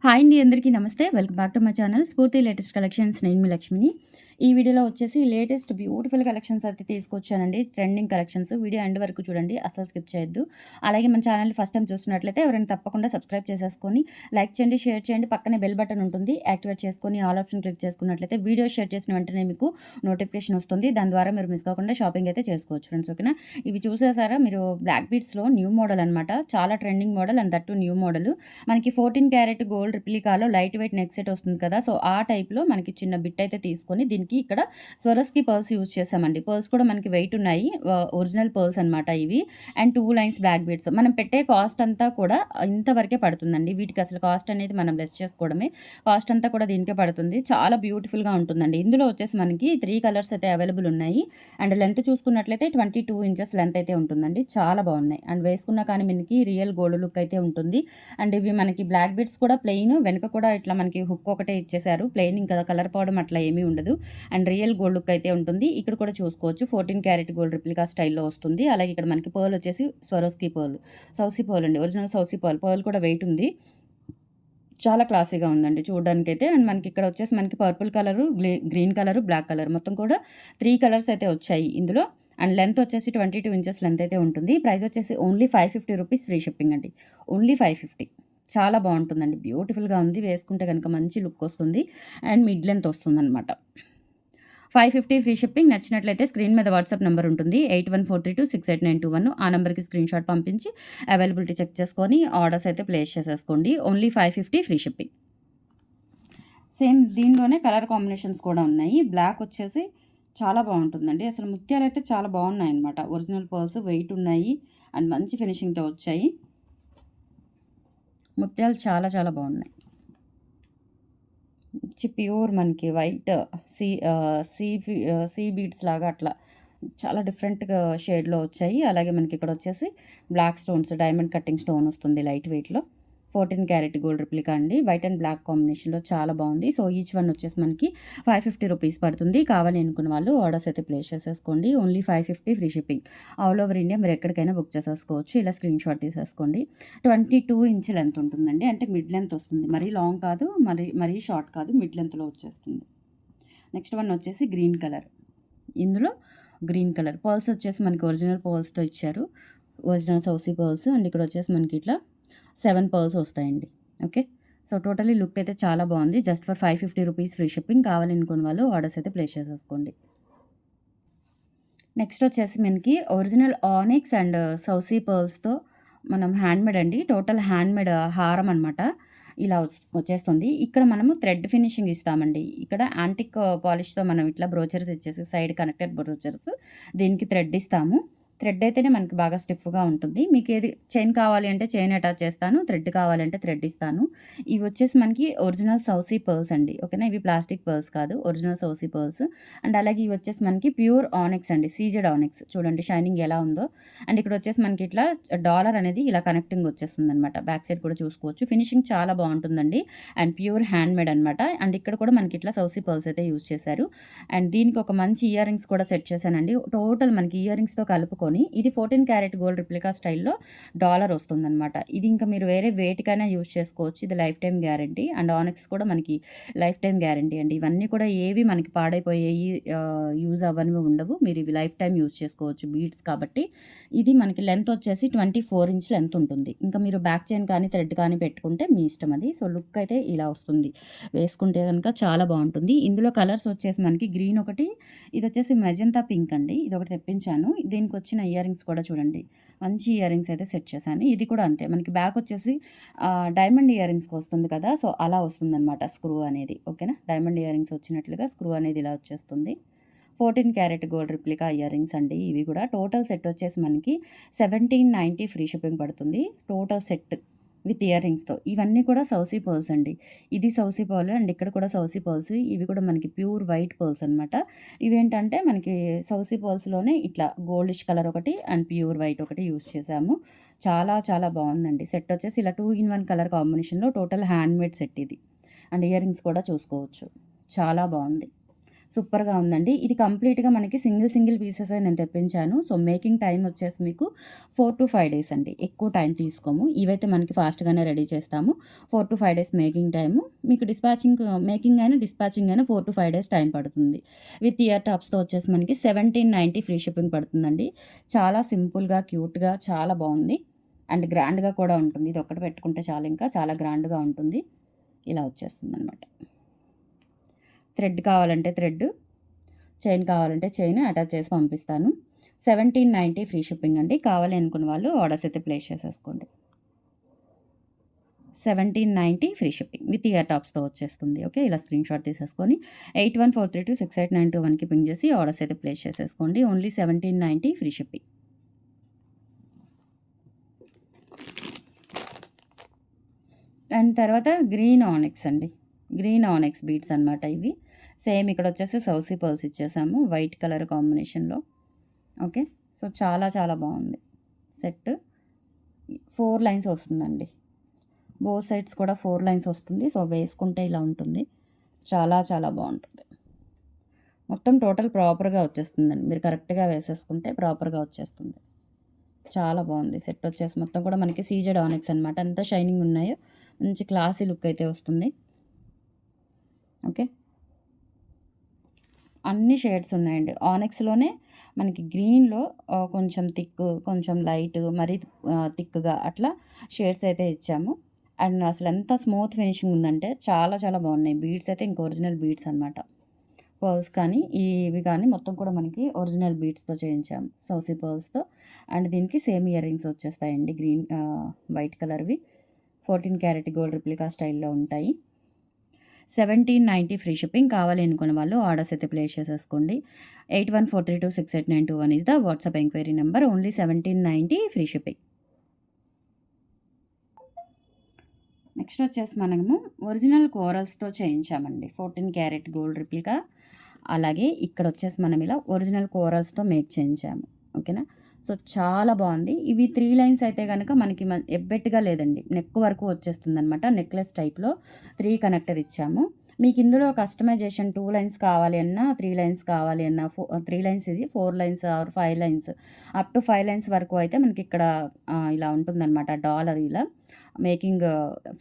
Hi అండి, అందరికీ నమస్తే. Welcome back to my channel స్ఫూర్తి లేటెస్ట్ కలెక్షన్స్. నేను మీ లక్ష్మిని. ఈ వీడియోలో వచ్చేసి లేటెస్ట్ బ్యూటిఫుల్ కలెక్షన్స్ అయితే తీసుకొచ్చానండి. Trending collections. వీడియో ఎండ్ వరకు చూడండి, అస్సలు స్కిప్ చేయొద్దు. అలాగే మన ఛానల్ని ఫస్ట్ టైం చూస్తున్నట్లయితే ఎవరైనా తప్పకుండా సబ్స్క్రైబ్ చేసేసుకొని లైక్ చేయండి, షేర్ చేయండి. పక్కనే బెల్ బటన్ ఉంటుంది, యాక్టివేట్ చేసుకొని ఆల్ ఆప్షన్ క్లిక్ చేసుకున్నట్లయితే వీడియో షేర్ చేసిన వెంటనే మీకు నోటిఫికేషన్ వస్తుంది. దాని ద్వారా మీరు మిస్ కాకుండా షాపింగ్ అయితే చేసుకోవచ్చు ఫ్రెండ్స్. ఓకేనా? ఇవి చూసేసారా మీరు? బ్లాక్ బీడ్స్లో న్యూ మోడల్ అనమాట. చాలా trending model and that new model. మనకి 14 క్యారెట్ గోల్డ్ రిప్లికాలో లైట్ వెయిట్ నెక్ సెట్ వస్తుంది కదా! సో, ఆ టైప్‌లో మనకి చిన్న బిట్ అయితే తీసుకొని దీనికి ఇక్కడ స్వరస్కి పర్ల్స్ యూజ్ చేశామండి. పర్ల్స్ కూడా మనకి వెయిట్ ఉన్నాయి. ఒరిజినల్ పర్ల్స్ అనమాట ఇవి. And 2 lines black beads. మనం పెట్టే కాస్ట్ అంతా కూడా ఇంతవరకే పడుతుందండి. వీటికి అసలు కాస్ట్ అనేది మనం లెస్ చేసుకోవడమే. కాస్ట్ అంతా కూడా దీనికే పడుతుంది. చాలా బ్యూటిఫుల్‌గా ఉంటుందండి. ఇందులో వచ్చేసి మనకి 3 కలర్స్ అయితే అవైలబుల్ ఉన్నాయి. అండ్ లెంత్ చూసుకున్నట్లయితే 22 ఇంచెస్ లెంత్ అయితే ఉంటుందండి. చాలా బాగున్నాయి. అండ్ వేసుకున్నా కానీ మనకి రియల్ గోల్డ్ లుక్ అయితే ఉంటుంది. అండ్ ఇవి మనకి బ్లాక్ బీడ్స్ కూడా ప్లెయిన్, వెనక కూడా ఇట్లా మనకి హుక్ ఒకటే ఇచ్చేసారు. ప్లెయిన్, ఇంకా కలర్ పోవడం అట్లా ఏమీ ఉండదు. అండ్ రియల్ గోల్డ్ లుక్ అయితే ఉంటుంది. ఇక్కడ కూడా చూసుకోవచ్చు 14 క్యారెట్ గోల్డ్ రిప్లికా స్టైల్‌లో వస్తుంది. అలాగే ఇక్కడ మనకి పర్ల్ వచ్చేసి స్వరోస్కి పర్ల్, సౌసీ పర్ల్ అండి. ఒరిజినల్ సౌసీ పర్ల్. పర్ల్ కూడా వెయిట్ ఉంది. చాలా క్లాసీగా ఉందండి చూడడానికైతే. అండ్ మనకి ఇక్కడ వచ్చేసి మనకి purple colour, green colour, black colour మొత్తం కూడా 3 కలర్స్ అయితే వచ్చాయి ఇందులో. అండ్ లెంత్ వచ్చేసి 22 ఇంచెస్ లెంత్ అయితే ఉంటుంది. ప్రైస్ వచ్చేసి ఓన్లీ 550 రూపీస్, ఫ్రీ షిప్పింగ్ అండి. ఓన్లీ 550. చాలా బాగుంటుందండి. బ్యూటిఫుల్‌గా ఉంది. వేసుకుంటే గనుక మంచి లుక్ వస్తుంది. అండ్ మిడ్ లెంత్ వస్తుందనమాట. 550 ఫ్రీ షిప్పింగ్. నచ్చినట్లయితే స్క్రీన్ మీద వాట్సాప్ నెంబర్ ఉంటుంది. 8143268921. ఆ నెంబర్‌కి స్క్రీన్‌షాట్ పంపించి అవైలబిలిటీ చెక్ చేసుకొని ఆర్డర్స్ అయితే ప్లేస్ చేసేసుకోండి. Only 550 free shipping. సేమ్ దీనిలోనే కలర్ కాంబినేషన్స్ కూడా ఉన్నాయి. బ్లాక్ వచ్చేసి చాలా బాగుంటుందండి. అసలు ముత్యాలైతే చాలా బాగున్నాయన్నమాట. ఒరిజినల్ పర్ల్స్ వెయిట్ ఉన్నాయి. అండ్ మంచి ఫినిషింగ్‌తో వచ్చాయి. ముత్యాలు చాలా చాలా బాగున్నాయి. ప్యూర్ మనకి వైట్ సీ బీడ్స్ లాగా అట్లా చాలా డిఫరెంట్‌గా షేడ్‌లో వచ్చాయి. అలాగే మనకి ఇక్కడ వచ్చేసి black stones, diamond cutting stone వస్తుంది లైట్ వెయిట్‌లో. 14 క్యారెట్ గోల్డ్ రిప్లికా అండి. వైట్ అండ్ బ్లాక్ కాంబినేషన్‌లో చాలా బాగుంది. సో, ఈచ్ వన్ వచ్చేసి మనకి 550 రూపీస్ పడుతుంది. కావాలి అనుకున్న వాళ్ళు ఆర్డర్స్ అయితే ప్లేస్ చేసేసుకోండి. Only 550 free shipping. All over India మీరు ఎక్కడికైనా బుక్ చేసేసుకోవచ్చు. ఇలా స్క్రీన్‌షాట్ తీసేసుకోండి. 22 ఇంచ్ లెంత్ ఉంటుందండి. అంటే మిడ్ లెంత్ వస్తుంది. మరీ లాంగ్ కాదు, మరీ షార్ట్ కాదు. మిడ్ లెంత్‌లో వచ్చేస్తుంది. నెక్స్ట్ వన్ వచ్చేసి గ్రీన్ కలర్. ఇందులో గ్రీన్ కలర్ పర్ల్స్ వచ్చేసి మనకి ఒరిజినల్ పర్ల్స్‌తో ఇచ్చారు. ఒరిజినల్ సౌసీ పర్ల్స్. అండ్ ఇక్కడ వచ్చేసి మనకి ఇట్లా 7 పర్ల్స్ వస్తాయండి. ఓకే. సో, టోటలీ లుక్ అయితే చాలా బాగుంది. Just for 550 rupees free shipping. కావాలనుకున్న వాళ్ళు ఆర్డర్స్ అయితే ప్లేస్ చేసేసుకోండి. నెక్స్ట్ వచ్చేసి మనకి ఒరిజినల్ ఆనిక్స్ అండ్ సౌసీ పర్ల్స్‌తో మనం హ్యాండ్‌మేడ్ అండి. టోటల్ హ్యాండ్‌మేడ్ హారం అనమాట. ఇలా వచ్చేస్తుంది. ఇక్కడ మనము థ్రెడ్ ఫినిషింగ్ ఇస్తామండి. ఇక్కడ యాంటిక్ పాలిష్‌తో మనం ఇట్లా బ్రోచర్స్ ఇచ్చేసి సైడ్ కనెక్టెడ్ బ్రోచర్స్ దీనికి థ్రెడ్ ఇస్తాము. థ్రెడ్ అయితేనే మనకి బాగా స్టిఫ్‌గా ఉంటుంది. మీకు ఏది చైన్ కావాలి అంటే చైన్ అటాచ్ చేస్తాను. థ్రెడ్ కావాలంటే థ్రెడ్ ఇస్తాను. ఇవి వచ్చేసి మనకి ఒరిజినల్ సౌసీ పర్ల్స్ అండి. ఓకేనా? ఇవి ప్లాస్టిక్ పర్ల్స్ కాదు. ఒరిజినల్ సౌసీ పర్ల్స్. అండ్ అలాగే ఇవి వచ్చేసి మనకి ప్యూర్ ఆనిక్స్ అండి. CZ onyx. చూడండి షైనింగ్ ఎలా ఉందో. అండ్ ఇక్కడ వచ్చేసి మనకి ఇట్లా డాలర్ అనేది ఇలా కనెక్టింగ్ వచ్చేస్తుందనమాట. బ్యాక్ సైడ్ కూడా చూసుకోవచ్చు. ఫినిషింగ్ చాలా బాగుంటుందండి. అండ్ ప్యూర్ హ్యాండ్‌మేడ్ అనమాట. అండ్ ఇక్కడ కూడా మనకి ఇట్లా సౌసీ పర్ల్స్ అయితే యూజ్ చేశారు. అండ్ దీనికి ఒక మంచి ఇయర్ రింగ్స్ కూడా సెట్ చేశానండి. టోటల్ మనకి ఇయర్ రింగ్స్‌తో కలుపుకొని ఇది 14 క్యారెట్ గోల్డ్ రిప్లికా స్టైల్‌లో డాలర్ వస్తుందనమాట. ఇది ఇంకా మీరు వేరే వేటికైనా యూజ్ చేసుకోవచ్చు. ఇది life time guarantee. And onyx కూడా మనకి లైఫ్ టైమ్ గ్యారంటీ అండి. ఇవన్నీ కూడా ఏవి మనకి పాడైపోయేయి యూజ్ అవ్వనివి ఉండవు. మీరు ఇవి లైఫ్ టైమ్ యూజ్ చేసుకోవచ్చు. బీడ్స్ కాబట్టి. ఇది మనకి లెంత్ వచ్చేసి 24 ఇంచ్ లెంత్ ఉంటుంది. ఇంకా మీరు బ్యాక్ చైన్ కానీ థ్రెడ్ కానీ పెట్టుకుంటే మీ ఇష్టం అది. సో, లుక్ అయితే ఇలా వస్తుంది. వేసుకుంటే కనుక చాలా బాగుంటుంది. ఇందులో కలర్స్ వచ్చేసి మనకి గ్రీన్ ఒకటి, ఇది వచ్చేసి మెజంతా పింక్ అండి. ఇది ఒకటి తెప్పించాను. దీనికి వచ్చిన ఇయర్ రింగ్స్ కూడా చూడండి. మంచి ఇయర్ రింగ్స్ అయితే సెట్ చేశాను. ఇది కూడా అంతే. మనకి బ్యాక్ వచ్చేసి డైమండ్ ఇయర్ రింగ్స్‌కి వస్తుంది కదా! సో, అలా వస్తుందనమాట స్క్రూ అనేది. ఓకేనా? డైమండ్ ఇయర్ రింగ్స్ వచ్చినట్లుగా స్క్రూ అనేది ఇలా వచ్చేస్తుంది. 14 carat gold replica ear rings అండి ఇవి కూడా. టోటల్ సెట్ వచ్చేసి మనకి 1790 ఫ్రీ షిప్పింగ్ పడుతుంది. టోటల్ సెట్ విత్ ఇయర్ రింగ్స్‌తో. ఇవన్నీ కూడా సౌసీ పర్ల్స్ అండి. ఇది సౌసీ పర్ల్ అండ్ ఇక్కడ కూడా సౌసీ పర్ల్స్. ఇవి కూడా మనకి ప్యూర్ వైట్ పర్ల్స్ అనమాట. ఇవేంటంటే మనకి సౌసీ పర్ల్స్‌లోనే ఇట్లా గోల్డిష్ కలర్ ఒకటి అండ్ ప్యూర్ వైట్ ఒకటి యూజ్ చేశాము. చాలా చాలా బాగుందండి. సెట్ వచ్చేసి ఇలా 2 ఇన్ 1 కలర్ కాంబినేషన్‌లో టోటల్ హ్యాండ్‌మేడ్ సెట్ ఇది. అండ్ ఇయర్ రింగ్స్ కూడా చూసుకోవచ్చు. చాలా బాగుంది. సూపర్‌గా ఉందండి. ఇది కంప్లీట్‌గా మనకి సింగిల్ పీసెసే నేను తెప్పించాను. సో, మేకింగ్ టైమ్ వచ్చేసి మీకు 4-5 డేస్ అండి. ఎక్కువ టైం తీసుకోము. ఇవైతే మనకి ఫాస్ట్‌గానే రెడీ చేస్తాము. 4-5 డేస్ మేకింగ్ టైము. మీకు మేకింగ్ అయినా, డిస్పాచింగ్ అయినా 4-5 డేస్ టైం పడుతుంది. విత్ ఇయర్ టాప్స్‌తో వచ్చేసి మనకి 1790 ఫ్రీ షిప్పింగ్ పడుతుందండి. చాలా సింపుల్‌గా, క్యూట్‌గా చాలా బావుంది. అండ్ గ్రాండ్‌గా కూడా ఉంటుంది. ఇదొక్కటి పెట్టుకుంటే చాలు ఇంకా చాలా గ్రాండ్‌గా ఉంటుంది. ఇలా వచ్చేస్తుందనమాట. థ్రెడ్ కావాలంటే థ్రెడ్, చైన్ కావాలంటే చైన్ అటాచ్ చేసి పంపిస్తాను. 1790 ఫ్రీ షిప్పింగ్ అండి. కావాలి అనుకున్న వాళ్ళు ఆర్డర్స్ అయితే ప్లేస్ చేసేసుకోండి. 1790 ఫ్రీ షిప్పింగ్ విత్ ఇయర్ టాప్స్‌తో వచ్చేస్తుంది. ఓకే. ఇలా స్క్రీన్‌షాట్ తీసేసుకొని 8143268921కి పింగ్ చేసి ఆర్డర్స్ అయితే ప్లేస్ చేసేసుకోండి. Only 1790 free shipping. అండ్ తర్వాత గ్రీన్ ఆనిక్స్ అండి. గ్రీన్ ఆనిక్స్ బీడ్స్ అనమాట ఇవి. సేమ్ ఇక్కడ వచ్చేసి సౌసీ పర్ల్స్ ఇచ్చేసాము వైట్ కలర్ కాంబినేషన్‌లో. ఓకే. సో, చాలా చాలా బావుంది సెట్. 4 లైన్స్ వస్తుందండి. బోత్ సైడ్స్ కూడా 4 లైన్స్ వస్తుంది. సో, వేసుకుంటే ఇలా ఉంటుంది. చాలా చాలా బావుంటుంది. మొత్తం టోటల్ ప్రాపర్‌గా వచ్చేస్తుందండి. మీరు కరెక్ట్‌గా వేసేసుకుంటే ప్రాపర్‌గా వచ్చేస్తుంది. చాలా బావుంది. సెట్ వచ్చేసి మొత్తం కూడా మనకి సీజెడ్ ఆనిక్స్ అనమాట. ఎంత షైనింగ్ ఉన్నాయో మంచి క్లాసీ లుక్ అయితే వస్తుంది. ఓకే. అన్ని షేడ్స్ ఉన్నాయండి. ఆనిక్స్‌లోనే మనకి గ్రీన్‌లో కొంచెం థిక్, కొంచెం లైట్, మరీ థిక్‌గా అట్లా షేడ్స్ అయితే ఇచ్చాము. అండ్ అసలెంత స్మూత్ ఫినిషింగ్ ఉందంటే చాలా చాలా బాగున్నాయి. బీడ్స్ అయితే ఇంక ఒరిజినల్ బీడ్స్ అనమాట. పర్ల్స్ కానీ, ఇవి కానీ మొత్తం కూడా మనకి ఒరిజినల్ బీడ్స్‌తో చేయించాము. సౌసీ పర్ల్స్‌తో. అండ్ దీనికి సేమ్ ఇయర్ రింగ్స్ వచ్చేస్తాయండి. వైట్ కలర్‌వి. 14 క్యారెట్ గోల్డ్ రిప్లికా స్టైల్‌లో ఉంటాయి. 1790 ఫ్రీ షిప్పింగ్. కావాలి అనుకున్న వాళ్ళు ఆర్డర్స్ అయితే ప్లేస్ చేసేసుకోండి. 8143268921 is the WhatsApp enquiry number. Only 1790 free shipping. Next వచ్చేసి మనము ఒరిజినల్ కోరల్స్‌తో చేయించామండి. 14 carat gold replica. అలాగే ఇక్కడ వచ్చేసి మనం ఇలా ఒరిజినల్ కోరల్స్‌తో మేక్ చేయించాము. ఓకేనా. సో, చాలా బావుంది. ఇవి 3 లైన్స్ అయితే గనక మనకి ఎబ్బెట్టుగా లేదండి. నెక్ వరకు వచ్చేస్తుందనమాట. నెక్లెస్ టైప్‌లో 3 కనెక్టర్ ఇచ్చాము. మీకు ఇందులో కస్టమైజేషన్ 2 లైన్స్ కావాలి అన్నా, 3 లైన్స్ కావాలి అన్నా 3 లైన్స్ ఇది 4 lines or 5 lines up to 5 lines వరకు అయితే మనకిక్కడ ఇలా ఉంటుందనమాట. డాలర్ ఇలా మేకింగ్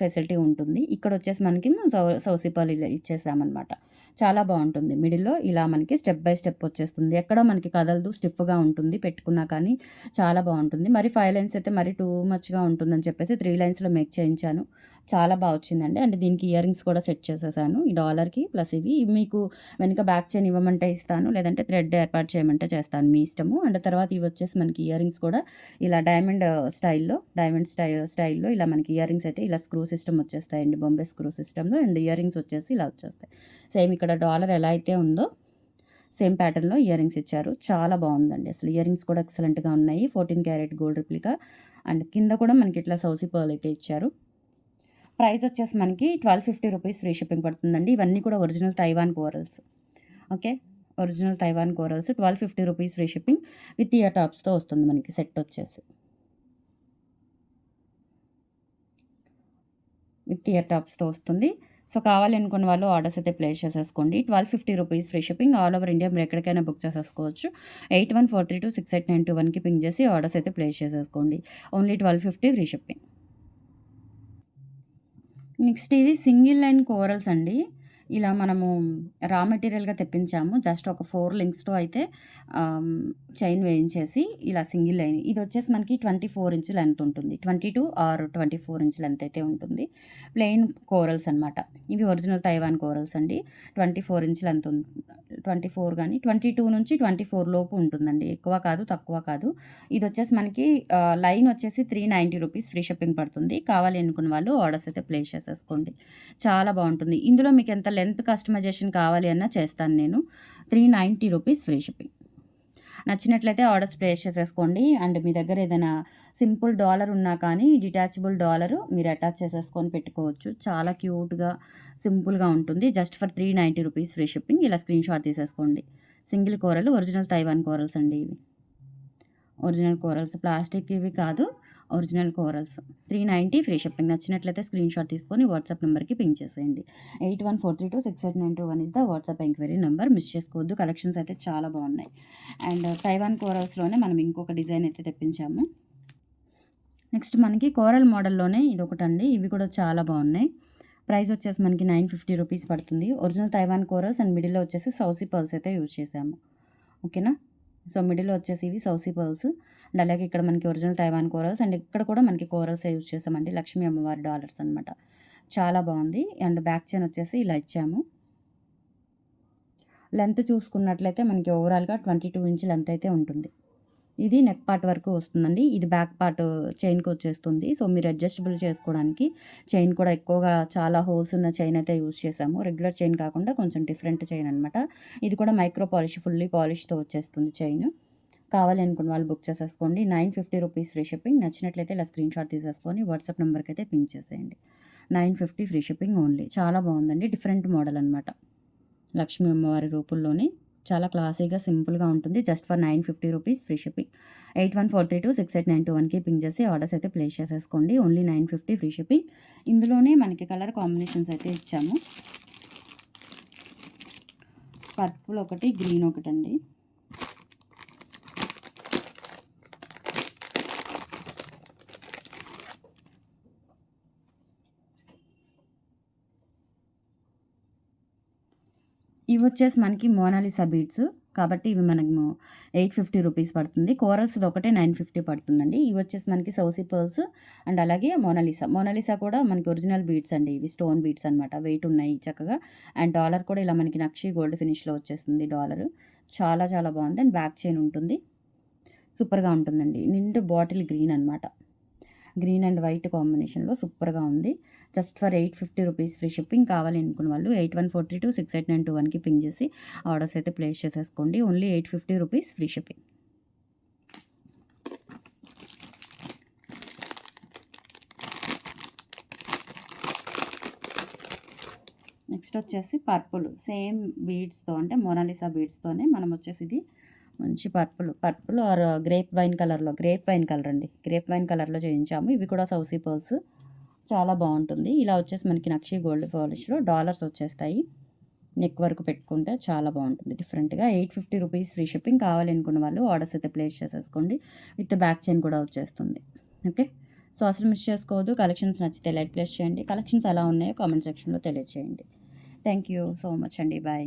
ఫెసిలిటీ ఉంటుంది. ఇక్కడొచ్చేసి మనకి సౌసిపాలు ఇలా ఇచ్చేసామనమాట. చాలా బావుంటుంది. మిడిల్‌లో ఇలా మనకి స్టెప్ బై స్టెప్ వచ్చేస్తుంది. ఎక్కడ మనకి కదలదు. స్టిఫ్‌గా ఉంటుంది. పెట్టుకున్నా కానీ చాలా బావుంటుంది. మరి 5 లైన్స్ అయితే మరి టూ మచ్‌గా ఉంటుందని చెప్పేసి 3 లైన్స్‌లో మేక్ చేయించాను. చాలా బా వచ్చిందండి. అంటే దీనికి ఇయర్ రింగ్స్ కూడా సెట్ చేసేసాను. ఈ డాలర్‌కి ప్లస్ ఇవి మీకు వెనక బ్యాక్ చైన్ ఇవ్వమంటే ఇస్తాను. లేదంటే థ్రెడ్ ఏర్పాటు చేయమంటే చేస్తాను. మీ ఇష్టము. అండ్ తర్వాత ఇవి వచ్చేసి మనకి ఇయర్ రింగ్స్ కూడా ఇలా డైమండ్ స్టైల్‌లో ఇలా మనకి ఇయర్ రింగ్స్ అయితే ఇలా స్క్రూ సిస్టమ్ వచ్చేస్తాయండి. బొంబే స్క్రూ సిస్టమ్‌లో అండ్ ఇయర్ రింగ్స్ వచ్చేసి ఇలా వచ్చేస్తాయి. సేమ్ ఇక్కడ డాలర్ ఎలా అయితే ఉందో సేమ్ ప్యాటర్న్‌లో ఇయర్ రింగ్స్ ఇచ్చారు. చాలా బావుందండి. అసలు ఇయర్ రింగ్స్ కూడా ఎక్సలెంట్‌గా ఉన్నాయి. 14 క్యారెట్ గోల్డ్ రిప్లికా అండ్ కింద కూడా మనకి ఇట్లా సౌసీ పర్ల్ అయితే ఇచ్చారు. ప్రైస్ వచ్చేసి మనకి 1250 రూపీస్ ఫ్రీ షిప్పింగ్ పడుతుందండి. ఇవన్నీ కూడా original Taiwan corals. Okay. Original Taiwan corals 1250 rupees free shipping with ear టాప్స్‌తో వస్తుంది మనకి సెట్ వచ్చేసి. విత్ ఇయర్ టాప్స్‌తో వస్తుంది. సో, కావాలి అనుకున్న వాళ్ళు ఆర్డర్స్ అయితే ప్లేస్ చేసేసుకోండి. 1250 rupees free shipping. All over India మీరు ఎక్కడికైనా బుక్ చేసేసుకోవచ్చు. 8143268921కి పింగ్ చేసి ఆర్డర్స్ అయితే ప్లేస్ చేసేసుకోండి. Only 1250 free shipping. నెక్స్ట్ ఇది సింగిల్ లైన్ కోరల్స్ అండి. ఇలా మనము రా మెటీరియల్‌గా తెప్పించాము. జస్ట్ ఒక 4 లింక్స్‌తో అయితే చైన్ వేయించేసి ఇలా సింగిల్ లైన్. ఇదొచ్చేసి మనకి 24 ఇంచ్ లెంత్ ఉంటుంది. 22 ఆర్ 24 ఇంచ్ లెంత్ అయితే ఉంటుంది. ప్లెయిన్ కోరల్స్ అనమాట. ఇవి ఒరిజినల్ తైవాన్ కోరల్స్ అండి. 24 ఇంచ్ లెంత్ 24 గాని 22 నుంచి 24 లోపు ఉంటుందండి. ఎక్కువ కాదు, తక్కువ కాదు. ఇదొచ్చేసి మనకి లైన్ వచ్చేసి 390 రూపీస్ ఫ్రీ షిప్పింగ్ పడుతుంది. కావాలి అనుకున్న వాళ్ళు ఆర్డర్స్ అయితే ప్లేస్ చేసేసుకోండి. చాలా బావుంటుంది. ఇందులో మీకు ఎంత లెంత్ కస్టమైజేషన్ కావాలి అన్నా చేస్తాను నేను. 390 రూపీస్ ఫ్రీ షిప్పింగ్. నచ్చినట్లయితే ఆర్డర్స్ ప్లేస్ చేసేసుకోండి. అండ్ మీ దగ్గర ఏదైనా సింపుల్ డాలర్ ఉన్నా కానీ డిటాచబుల్ డాలరు మీరు అటాచ్ చేసేసుకొని పెట్టుకోవచ్చు. చాలా క్యూట్‌గా, సింపుల్‌గా ఉంటుంది. Just for 390 rupees free shipping. ఇలా స్క్రీన్‌షాట్ తీసేసుకోండి. సింగిల్ కోరలు ఒరిజినల్ తైవాన్ కోరల్స్ అండి ఇవి. ఒరిజినల్ కోరల్స్ ప్లాస్టిక్ ఇవి కాదు. Original corals 390 free shipping. నచ్చినట్లయితే స్క్రీన్ షాట్ తీసుకొని వాట్సాప్ నెంబర్కి పింక్ చేసేయండి. 8143268921 is the WhatsApp enquiry number. Miss చేసుకోవద్దు. కలెక్షన్స్ అయితే చాలా బాగున్నాయి. అండ్ తైవాన్ కోరల్స్లోనే మనం ఇంకొక డిజైన్ అయితే తెప్పించాము. నెక్స్ట్ మనకి కోరల్ మోడల్లోనే ఇదొకటండి. ఇవి కూడా చాలా బాగున్నాయి. ప్రైస్ వచ్చేసి మనకి 950 రూపీస్ పడుతుంది. ఒరిజినల్ తైవాన్ కోరల్స్ అండ్ మిడిల్లో వచ్చేసి సౌసీ పర్ల్స్ అయితే యూజ్ చేసాము. ఓకేనా. సో మిడిల్లో వచ్చేసి ఇవి సౌసీ పర్ల్స్ అండ్ అలాగే ఇక్కడ మనకి ఒరిజినల్ తైవాన్ కోరల్స్ అండ్ ఇక్కడ కూడా మనకి కోరల్స్ యూజ్ చేసామండి. లక్ష్మీ అమ్మవారి డాలర్స్ అనమాట. చాలా బాగుంది. అండ్ బ్యాక్ చైన్ వచ్చేసి ఇలా ఇచ్చాము. లెంత్ చూసుకున్నట్లయితే మనకి ఓవరాల్గా 22 ఇంచ్ లెంత్ అయితే ఉంటుంది. ఇది నెక్ పార్ట్ వరకు వస్తుందండి. ఇది బ్యాక్ పార్ట్ చైన్కి వచ్చేస్తుంది. సో మీరు అడ్జస్టబుల్ చేసుకోవడానికి చైన్ కూడా ఎక్కువగా చాలా హోల్స్ ఉన్న చైన్ అయితే యూజ్ చేసాము. రెగ్యులర్ చైన్ కాకుండా కొంచెం డిఫరెంట్ చైన్ అనమాట. ఇది కూడా మైక్రో పాలిష్ ఫుల్లీ పాలిష్తో వచ్చేస్తుంది చైన్. కావాలి అనుకున్న వాళ్ళు బుక్ చేసేసుకోండి. 950 రూపీస్ ఫ్రీ షిప్పింగ్. నచ్చినట్లయితే ఇలా స్క్రీన్ షాట్ తీసేసుకొని వాట్సాప్ నెంబర్కి అయితే పింక్ చేసేయండి. 950 ఫ్రీ షిప్పింగ్ ఓన్లీ. చాలా బాగుందండి. డిఫరెంట్ మోడల్ అనమాట. లక్ష్మీ అమ్మవారి రూపుల్లోనే చాలా క్లాసీగా సింపుల్గా ఉంటుంది. Just for 950 rupees free shipping. 8143268921కి పింక్ చేసి ఆర్డర్స్ అయితే ప్లేస్ చేసేసుకోండి. Only 950 free shipping. ఇందులోనే మనకి కలర్ కాంబినేషన్స్ అయితే ఇచ్చాము. పర్పుల్ ఒకటి, గ్రీన్ ఒకటండి. ఇవి వచ్చేసి మనకి మోనాలిసా బీడ్స్ కాబట్టి ఇవి మనము 850 రూపీస్ పడుతుంది. కోరల్స్ది ఒకటే 950 పడుతుందండి. ఇవి వచ్చేసి మనకి సౌసీ పర్ల్స్ అండ్ అలాగే మోనాలిసా కూడా మనకి ఒరిజినల్ బీడ్స్ అండి. ఇవి స్టోన్ బీడ్స్ అనమాట. వెయిట్ ఉన్నాయి చక్కగా. అండ్ డాలర్ కూడా ఇలా మనకి నక్షి గోల్డ్ ఫినిష్లో వచ్చేస్తుంది డాలర్. చాలా చాలా బాగుంది. అండ్ బ్యాక్ చైన్ ఉంటుంది. సూపర్గా ఉంటుందండి. నిండు బాటిల్ గ్రీన్ అనమాట. గ్రీన్ అండ్ వైట్ కాంబినేషన్లో సూపర్గా ఉంది. Just for 850 rupees free shipping. కావాలి అనుకున్న వాళ్ళు 8143268921కి పింక్ చేసి ఆర్డర్స్ అయితే ప్లేస్ చేసేసుకోండి. Only 850 rupees free shipping. Next వచ్చేసి పర్పుల్ సేమ్ బీడ్స్తో అంటే మోనాలిసా బీడ్స్తోనే మనం వచ్చేసి ఇది మంచి purple are grape wine colour అండి. గ్రేప్ వైన్ కలర్లో చేయించాము. ఇవి కూడా సౌసీ పర్ల్స్. చాలా బాగుంటుంది. ఇలా వచ్చేసి మనకి నక్షి గోల్డ్ పాలిష్లో డాలర్స్ వచ్చేస్తాయి. నెక్ వరకు పెట్టుకుంటే చాలా బాగుంటుంది డిఫరెంట్గా. 850 రూపీస్ ఫ్రీ షిప్పింగ్. కావాలి అనుకున్న వాళ్ళు ఆర్డర్స్ అయితే ప్లేస్ చేసేసుకోండి. విత్ బ్యాక్ చైన్ కూడా వచ్చేస్తుంది. ఓకే. సో అసలు మిస్ చేసుకోవద్దు. కలెక్షన్స్ నచ్చితే లైక్ ప్లేస్ చేయండి. కలెక్షన్స్ ఎలా ఉన్నాయో కామెంట్ సెక్షన్లో తెలియజేయండి. థ్యాంక్ యూ సో మచ్ అండి. బాయ్.